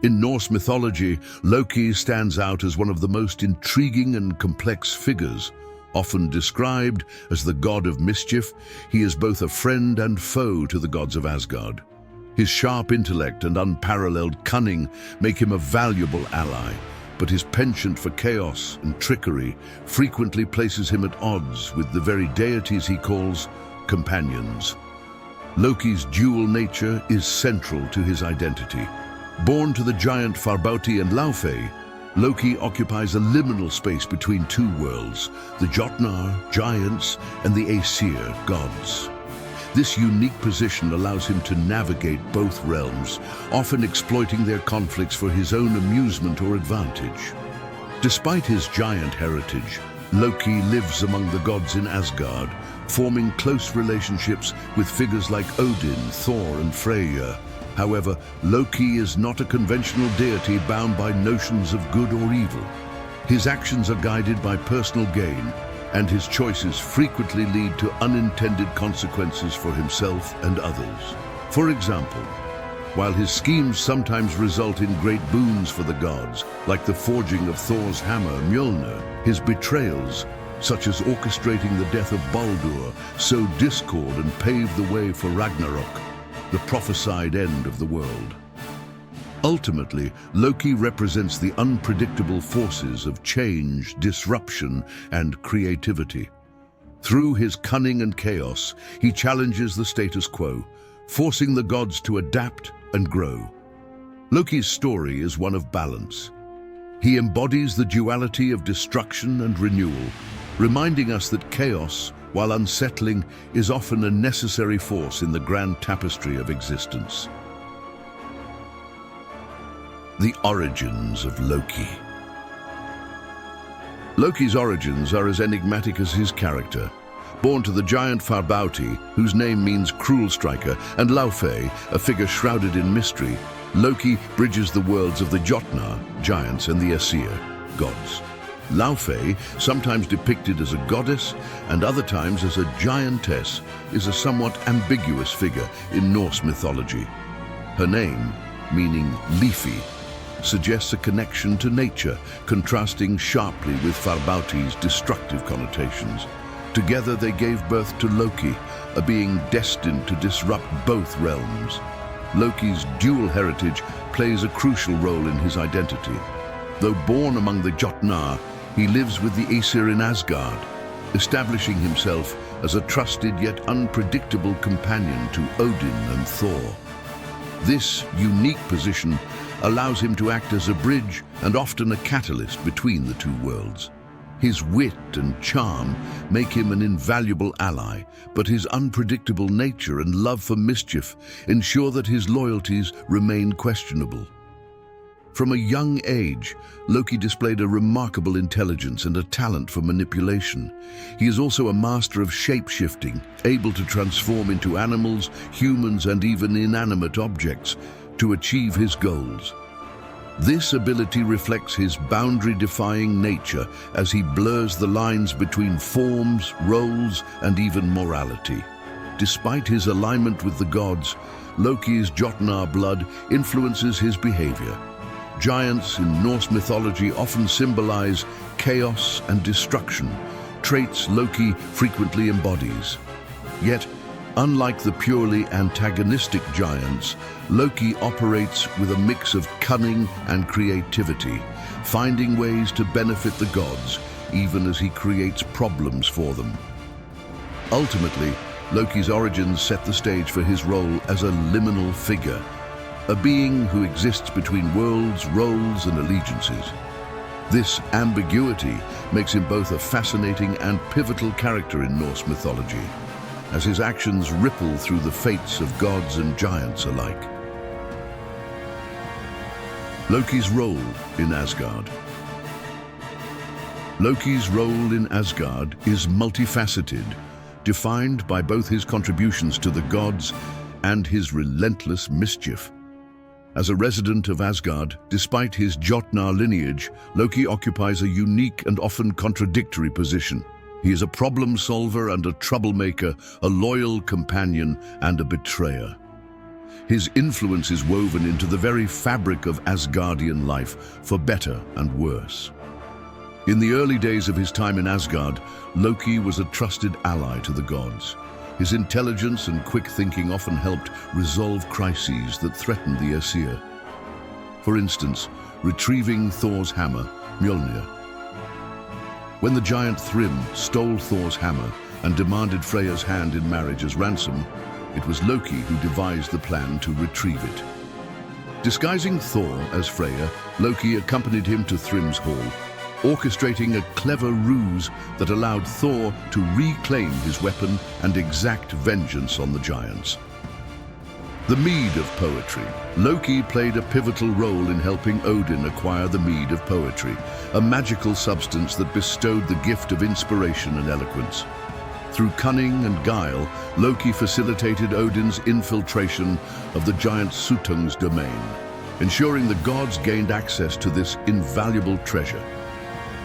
In Norse mythology, Loki stands out as one of the most intriguing and complex figures. Often described as the god of mischief, he is both a friend and foe to the gods of Asgard. His sharp intellect and unparalleled cunning make him a valuable ally, but his penchant for chaos and trickery frequently places him at odds with the very deities he calls companions. Loki's dual nature is central to his identity. Born to the giant Farbauti and Laufey, Loki occupies a liminal space between two worlds, the Jotnar, giants, and the Aesir, gods. This unique position allows him to navigate both realms, often exploiting their conflicts for his own amusement or advantage. Despite his giant heritage, Loki lives among the gods in Asgard, forming close relationships with figures like Odin, Thor, and Freyja. However, Loki is not a conventional deity bound by notions of good or evil. His actions are guided by personal gain, and his choices frequently lead to unintended consequences for himself and others. For example, while his schemes sometimes result in great boons for the gods, like the forging of Thor's hammer Mjolnir, his betrayals, such as orchestrating the death of Baldur, sow discord and pave the way for Ragnarok, the prophesied end of the world. Ultimately, Loki represents the unpredictable forces of change, disruption, and creativity. Through his cunning and chaos, he challenges the status quo, forcing the gods to adapt and grow. Loki's story is one of balance. He embodies the duality of destruction and renewal, reminding us that chaos, while unsettling, is often a necessary force in the grand tapestry of existence. The origins of Loki. Loki's origins are as enigmatic as his character. Born to the giant Farbauti, whose name means cruel striker, and Laufey, a figure shrouded in mystery, Loki bridges the worlds of the Jotnar, giants, and the Aesir, gods. Laufey, sometimes depicted as a goddess and other times as a giantess, is a somewhat ambiguous figure in Norse mythology. Her name, meaning leafy, suggests a connection to nature, contrasting sharply with Farbauti's destructive connotations. Together they gave birth to Loki, a being destined to disrupt both realms. Loki's dual heritage plays a crucial role in his identity. Though born among the Jotnar, he lives with the Aesir in Asgard, establishing himself as a trusted yet unpredictable companion to Odin and Thor. This unique position allows him to act as a bridge and often a catalyst between the two worlds. His wit and charm make him an invaluable ally, but his unpredictable nature and love for mischief ensure that his loyalties remain questionable. From a young age, Loki displayed a remarkable intelligence and a talent for manipulation. He is also a master of shape-shifting, able to transform into animals, humans, and even inanimate objects to achieve his goals. This ability reflects his boundary-defying nature as he blurs the lines between forms, roles, and even morality. Despite his alignment with the gods, Loki's Jotnar blood influences his behavior. Giants in Norse mythology often symbolize chaos and destruction, traits Loki frequently embodies. Yet, unlike the purely antagonistic giants, Loki operates with a mix of cunning and creativity, finding ways to benefit the gods, even as he creates problems for them. Ultimately, Loki's origins set the stage for his role as a liminal figure, a being who exists between worlds, roles, and allegiances. This ambiguity makes him both a fascinating and pivotal character in Norse mythology, as his actions ripple through the fates of gods and giants alike. Loki's role in Asgard. Loki's role in Asgard is multifaceted, defined by both his contributions to the gods and his relentless mischief. As a resident of Asgard, despite his Jotnar lineage, Loki occupies a unique and often contradictory position. He is a problem solver and a troublemaker, a loyal companion and a betrayer. His influence is woven into the very fabric of Asgardian life, for better and worse. In the early days of his time in Asgard, Loki was a trusted ally to the gods. His intelligence and quick thinking often helped resolve crises that threatened the Aesir. For instance, retrieving Thor's hammer, Mjolnir. When the giant Thrym stole Thor's hammer and demanded Freya's hand in marriage as ransom, it was Loki who devised the plan to retrieve it. Disguising Thor as Freya, Loki accompanied him to Thrym's hall, orchestrating a clever ruse that allowed Thor to reclaim his weapon and exact vengeance on the giants. The Mead of Poetry. Loki played a pivotal role in helping Odin acquire the Mead of Poetry, a magical substance that bestowed the gift of inspiration and eloquence. Through cunning and guile, Loki facilitated Odin's infiltration of the giant Suttung's domain, ensuring the gods gained access to this invaluable treasure.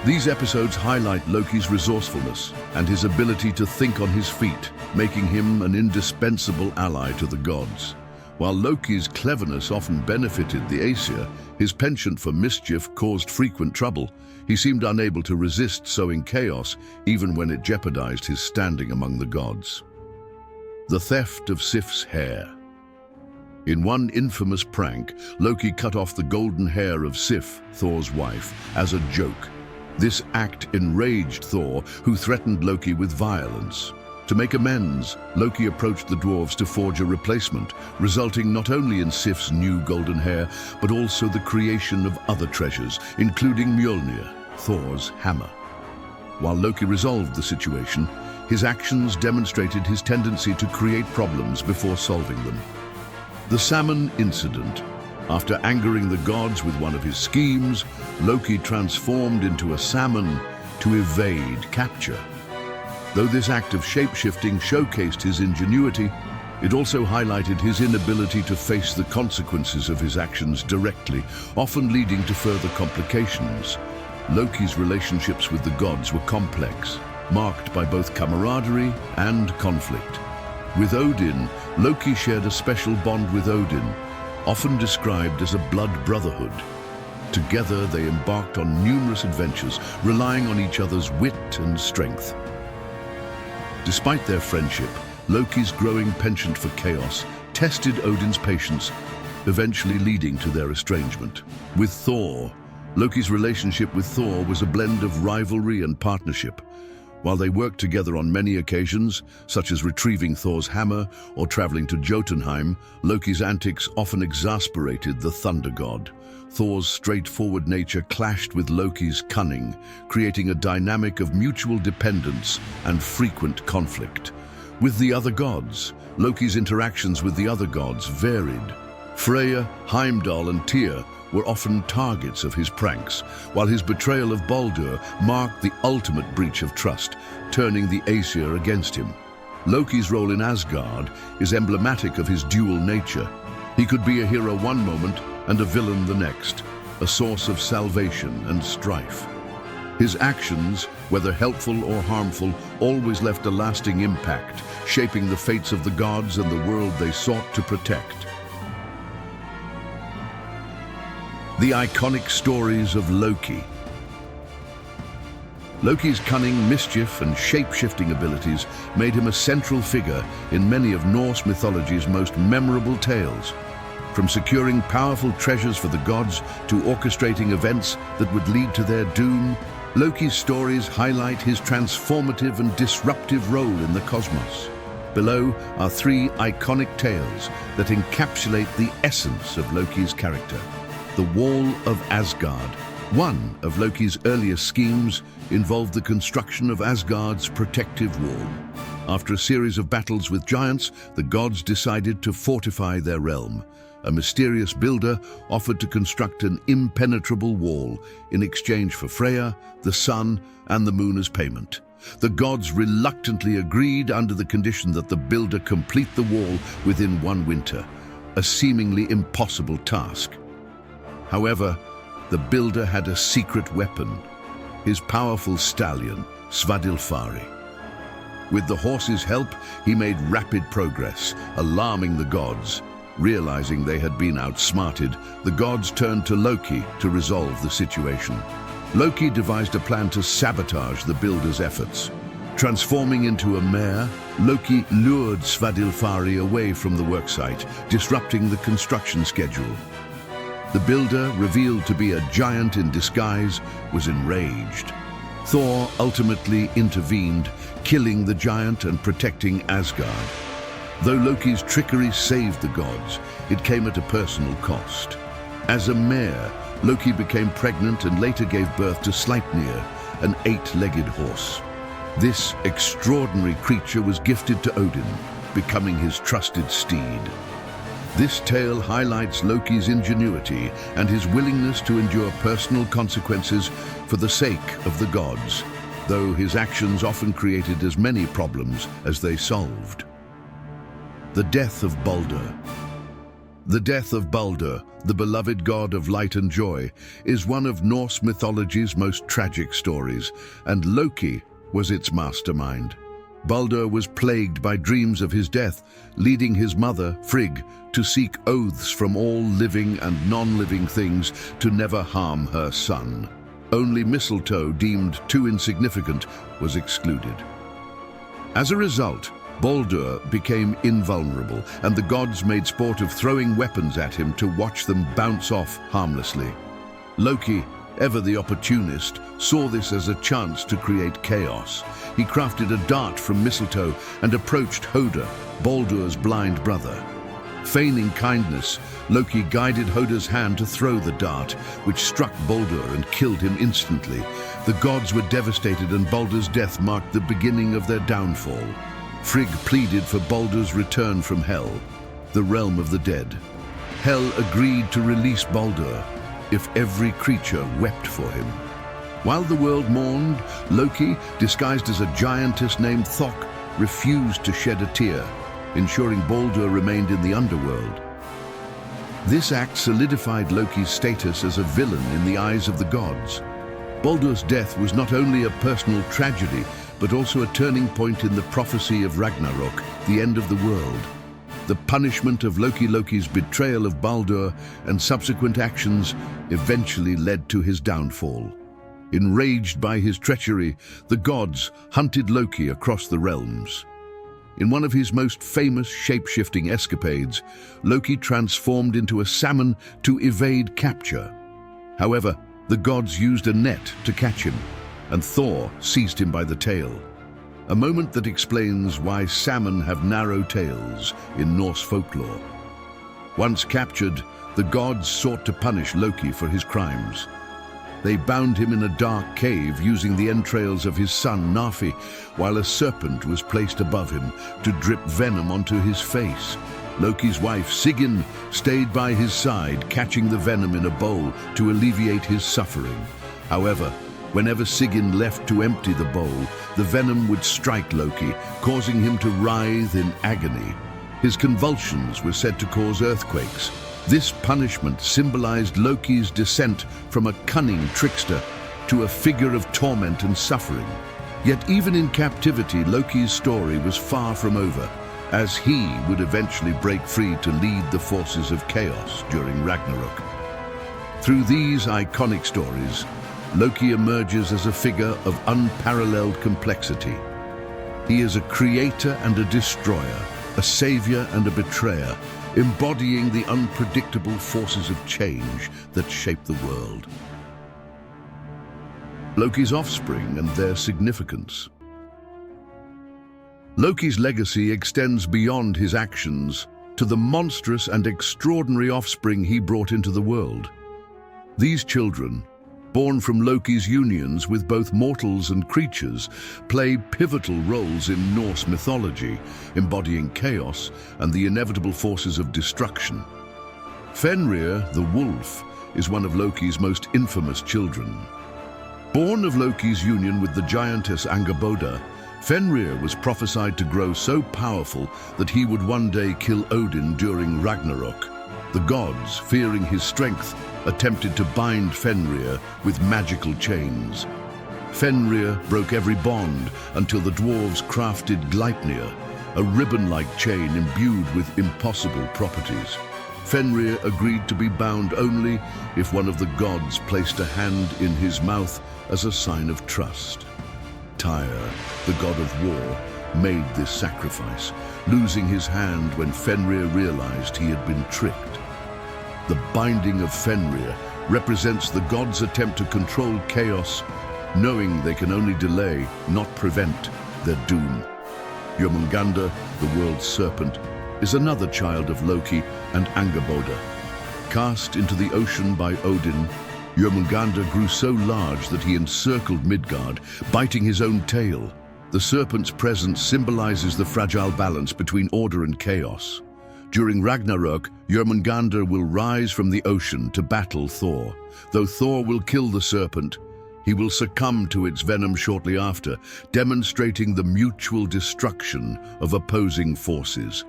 These episodes highlight Loki's resourcefulness and his ability to think on his feet, making him an indispensable ally to the gods. While Loki's cleverness often benefited the Aesir, his penchant for mischief caused frequent trouble. He seemed unable to resist sowing chaos, even when it jeopardized his standing among the gods. The theft of Sif's hair. In one infamous prank, Loki cut off the golden hair of Sif, Thor's wife, as a joke. This act enraged Thor, who threatened Loki with violence. To make amends, Loki approached the dwarves to forge a replacement, resulting not only in Sif's new golden hair, but also the creation of other treasures, including Mjolnir, Thor's hammer. While Loki resolved the situation, his actions demonstrated his tendency to create problems before solving them. The salmon incident. After angering the gods with one of his schemes, Loki transformed into a salmon to evade capture. Though this act of shape-shifting showcased his ingenuity, it also highlighted his inability to face the consequences of his actions directly, often leading to further complications. Loki's relationships with the gods were complex, marked by both camaraderie and conflict. With Odin, Loki shared a special bond with Odin, often described as a blood brotherhood. Together, they embarked on numerous adventures, relying on each other's wit and strength. Despite their friendship, Loki's growing penchant for chaos tested Odin's patience, eventually leading to their estrangement. With Thor, Loki's relationship with Thor was a blend of rivalry and partnership. While they worked together on many occasions, such as retrieving Thor's hammer or traveling to Jotunheim, Loki's antics often exasperated the thunder god. Thor's straightforward nature clashed with Loki's cunning, creating a dynamic of mutual dependence and frequent conflict. With the other gods, Loki's interactions with the other gods varied. Freya, Heimdall, and Tyr were often targets of his pranks, while his betrayal of Baldur marked the ultimate breach of trust, turning the Aesir against him. Loki's role in Asgard is emblematic of his dual nature. He could be a hero one moment and a villain the next, a source of salvation and strife. His actions, whether helpful or harmful, always left a lasting impact, shaping the fates of the gods and the world they sought to protect. The iconic stories of Loki. Loki's cunning, mischief, and shape-shifting abilities made him a central figure in many of Norse mythology's most memorable tales. From securing powerful treasures for the gods to orchestrating events that would lead to their doom, Loki's stories highlight his transformative and disruptive role in the cosmos. Below are 3 iconic tales that encapsulate the essence of Loki's character. The Wall of Asgard. One of Loki's earliest schemes involved the construction of Asgard's protective wall. After a series of battles with giants, the gods decided to fortify their realm. A mysterious builder offered to construct an impenetrable wall in exchange for Freya, the sun, and the moon as payment. The gods reluctantly agreed under the condition that the builder complete the wall within 1 winter, a seemingly impossible task. However, the builder had a secret weapon, his powerful stallion, Svadilfari. With the horse's help, he made rapid progress, alarming the gods. Realizing they had been outsmarted, the gods turned to Loki to resolve the situation. Loki devised a plan to sabotage the builders' efforts. Transforming into a mare, Loki lured Svadilfari away from the worksite, disrupting the construction schedule. The builder, revealed to be a giant in disguise, was enraged. Thor ultimately intervened, killing the giant and protecting Asgard. Though Loki's trickery saved the gods, it came at a personal cost. As a mare, Loki became pregnant and later gave birth to Sleipnir, an 8-legged horse. This extraordinary creature was gifted to Odin, becoming his trusted steed. This tale highlights Loki's ingenuity and his willingness to endure personal consequences for the sake of the gods, though his actions often created as many problems as they solved. The death of Baldur. The death of Baldur, the beloved god of light and joy, is one of Norse mythology's most tragic stories, and Loki was its mastermind. Baldur was plagued by dreams of his death, leading his mother, Frigg, to seek oaths from all living and non-living things to never harm her son. Only mistletoe, deemed too insignificant, was excluded. As a result, Baldur became invulnerable, and the gods made sport of throwing weapons at him to watch them bounce off harmlessly. Loki, ever the opportunist, saw this as a chance to create chaos. He crafted a dart from mistletoe and approached Hoder, Baldur's blind brother. Feigning kindness, Loki guided Hoder's hand to throw the dart, which struck Baldur and killed him instantly. The gods were devastated, and Baldur's death marked the beginning of their downfall. Frigg pleaded for Baldur's return from Hel, the realm of the dead. Hel agreed to release Baldur if every creature wept for him. While the world mourned, Loki, disguised as a giantess named Thok, refused to shed a tear, ensuring Baldur remained in the underworld. This act solidified Loki's status as a villain in the eyes of the gods. Baldur's death was not only a personal tragedy, but also a turning point in the prophecy of Ragnarok, the end of the world. The punishment of Loki's betrayal of Baldur and subsequent actions eventually led to his downfall. Enraged by his treachery, the gods hunted Loki across the realms. In one of his most famous shape-shifting escapades, Loki transformed into a salmon to evade capture. However, the gods used a net to catch him, and Thor seized him by the tail. A moment that explains why salmon have narrow tails in Norse folklore. Once captured, the gods sought to punish Loki for his crimes. They bound him in a dark cave using the entrails of his son Nafi, while a serpent was placed above him to drip venom onto his face. Loki's wife Sigyn stayed by his side, catching the venom in a bowl to alleviate his suffering. However, whenever Sigyn left to empty the bowl, the venom would strike Loki, causing him to writhe in agony. His convulsions were said to cause earthquakes. This punishment symbolized Loki's descent from a cunning trickster to a figure of torment and suffering. Yet even in captivity, Loki's story was far from over, as he would eventually break free to lead the forces of chaos during Ragnarok. Through these iconic stories, Loki emerges as a figure of unparalleled complexity. He is a creator and a destroyer, a savior and a betrayer, embodying the unpredictable forces of change that shape the world. Loki's offspring and their significance. Loki's legacy extends beyond his actions to the monstrous and extraordinary offspring he brought into the world. These children, born from Loki's unions with both mortals and creatures, play pivotal roles in Norse mythology, embodying chaos and the inevitable forces of destruction. Fenrir, the wolf, is one of Loki's most infamous children. Born of Loki's union with the giantess Angerboda, Fenrir was prophesied to grow so powerful that he would one day kill Odin during Ragnarok. The gods, fearing his strength, attempted to bind Fenrir with magical chains. Fenrir broke every bond until the dwarves crafted Gleipnir, a ribbon-like chain imbued with impossible properties. Fenrir agreed to be bound only if one of the gods placed a hand in his mouth as a sign of trust. Tyr, the god of war, made this sacrifice, losing his hand when Fenrir realized he had been tricked. The binding of Fenrir represents the gods' attempt to control chaos, knowing they can only delay, not prevent, their doom. Jörmungandr, the world's serpent, is another child of Loki and Angerboda. Cast into the ocean by Odin, Jörmungandr grew so large that he encircled Midgard, biting his own tail. The serpent's presence symbolizes the fragile balance between order and chaos. During Ragnarok, Jörmungandr will rise from the ocean to battle Thor. Though Thor will kill the serpent, he will succumb to its venom shortly after, demonstrating the mutual destruction of opposing forces.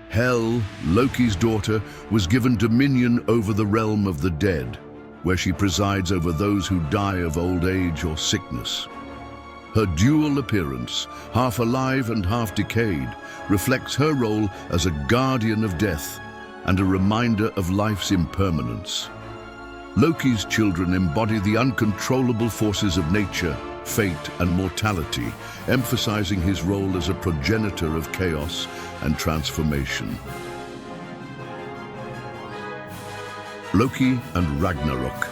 Hel, Loki's daughter, was given dominion over the realm of the dead, where she presides over those who die of old age or sickness. Her dual appearance, half alive and half decayed, reflects her role as a guardian of death and a reminder of life's impermanence. Loki's children embody the uncontrollable forces of nature, fate, and mortality, emphasizing his role as a progenitor of chaos and transformation. Loki and Ragnarok.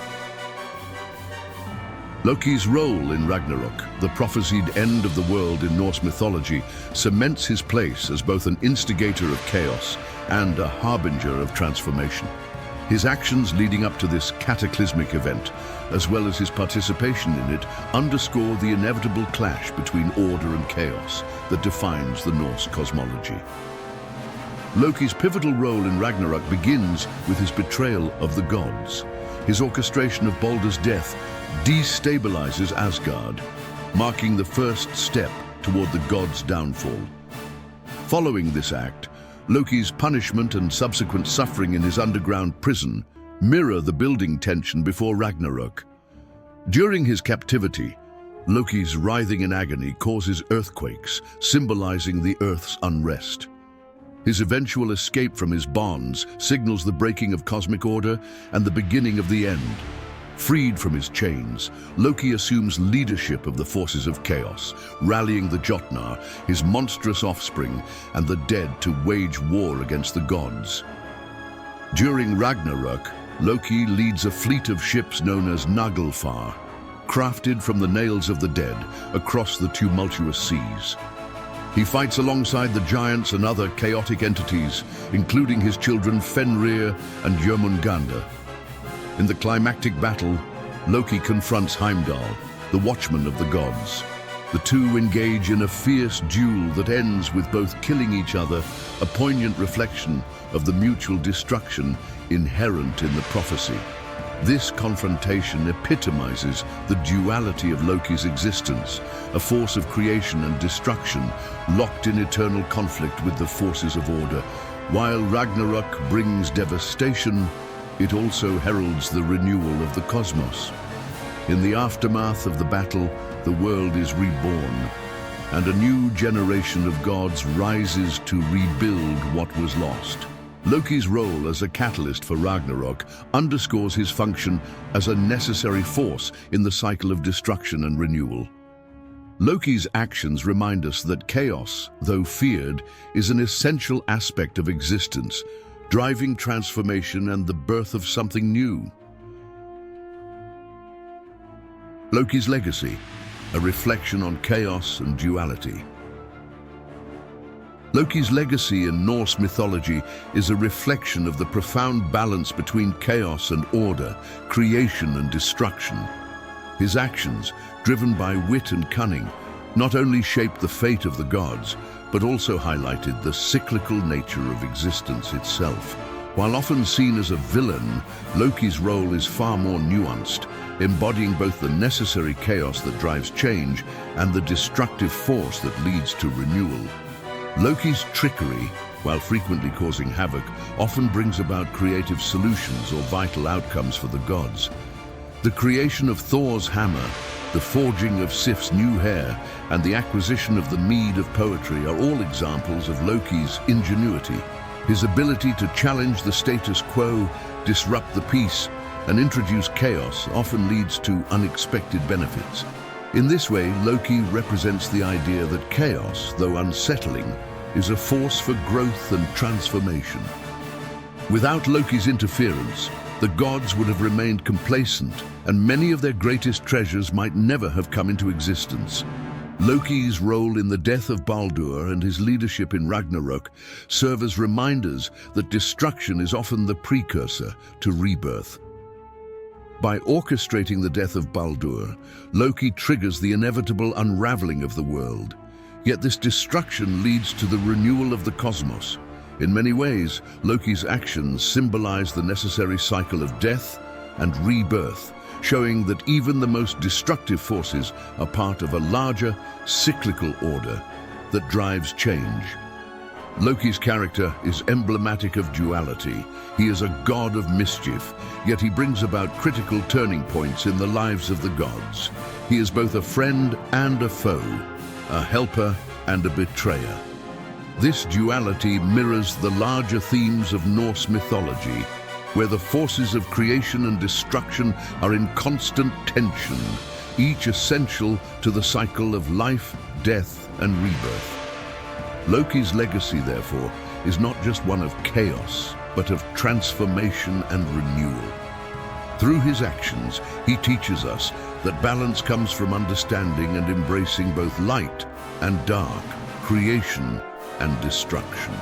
Loki's role in Ragnarok, the prophesied end of the world in Norse mythology, cements his place as both an instigator of chaos and a harbinger of transformation. His actions leading up to this cataclysmic event, as well as his participation in it, underscore the inevitable clash between order and chaos that defines the Norse cosmology. Loki's pivotal role in Ragnarok begins with his betrayal of the gods. His orchestration of Baldur's death destabilizes Asgard, marking the first step toward the gods' downfall. Following this act, Loki's punishment and subsequent suffering in his underground prison mirror the building tension before Ragnarok. During his captivity, Loki's writhing in agony causes earthquakes, symbolizing the Earth's unrest. His eventual escape from his bonds signals the breaking of cosmic order and the beginning of the end. Freed from his chains, Loki assumes leadership of the forces of chaos, rallying the Jotnar, his monstrous offspring, and the dead to wage war against the gods. During Ragnarok, Loki leads a fleet of ships known as Naglfar, crafted from the nails of the dead across the tumultuous seas. He fights alongside the giants and other chaotic entities, including his children Fenrir and Jörmungandr. In the climactic battle, Loki confronts Heimdall, the watchman of the gods. The two engage in a fierce duel that ends with both killing each other, a poignant reflection of the mutual destruction inherent in the prophecy. This confrontation epitomizes the duality of Loki's existence, a force of creation and destruction, locked in eternal conflict with the forces of order. While Ragnarok brings devastation, it also heralds the renewal of the cosmos. In the aftermath of the battle, the world is reborn, and a new generation of gods rises to rebuild what was lost. Loki's role as a catalyst for Ragnarok underscores his function as a necessary force in the cycle of destruction and renewal. Loki's actions remind us that chaos, though feared, is an essential aspect of existence, driving transformation and the birth of something new. Loki's legacy, a reflection on chaos and duality. Loki's legacy in Norse mythology is a reflection of the profound balance between chaos and order, creation and destruction. His actions, driven by wit and cunning, not only shaped the fate of the gods, but also highlighted the cyclical nature of existence itself. While often seen as a villain, Loki's role is far more nuanced, embodying both the necessary chaos that drives change and the destructive force that leads to renewal. Loki's trickery, while frequently causing havoc, often brings about creative solutions or vital outcomes for the gods. The creation of Thor's hammer, the forging of Sif's new hair, and the acquisition of the mead of poetry are all examples of Loki's ingenuity. His ability to challenge the status quo, disrupt the peace, and introduce chaos often leads to unexpected benefits. In this way, Loki represents the idea that chaos, though unsettling, is a force for growth and transformation. Without Loki's interference, the gods would have remained complacent, and many of their greatest treasures might never have come into existence. Loki's role in the death of Baldur and his leadership in Ragnarok serve as reminders that destruction is often the precursor to rebirth. By orchestrating the death of Baldur, Loki triggers the inevitable unraveling of the world. Yet this destruction leads to the renewal of the cosmos. In many ways, Loki's actions symbolize the necessary cycle of death and rebirth, showing that even the most destructive forces are part of a larger, cyclical order that drives change. Loki's character is emblematic of duality. He is a god of mischief, yet he brings about critical turning points in the lives of the gods. He is both a friend and a foe, a helper and a betrayer. This duality mirrors the larger themes of Norse mythology, where the forces of creation and destruction are in constant tension, each essential to the cycle of life, death, and rebirth. Loki's legacy, therefore, is not just one of chaos, but of transformation and renewal. Through his actions, he teaches us that balance comes from understanding and embracing both light and dark, creation and destruction.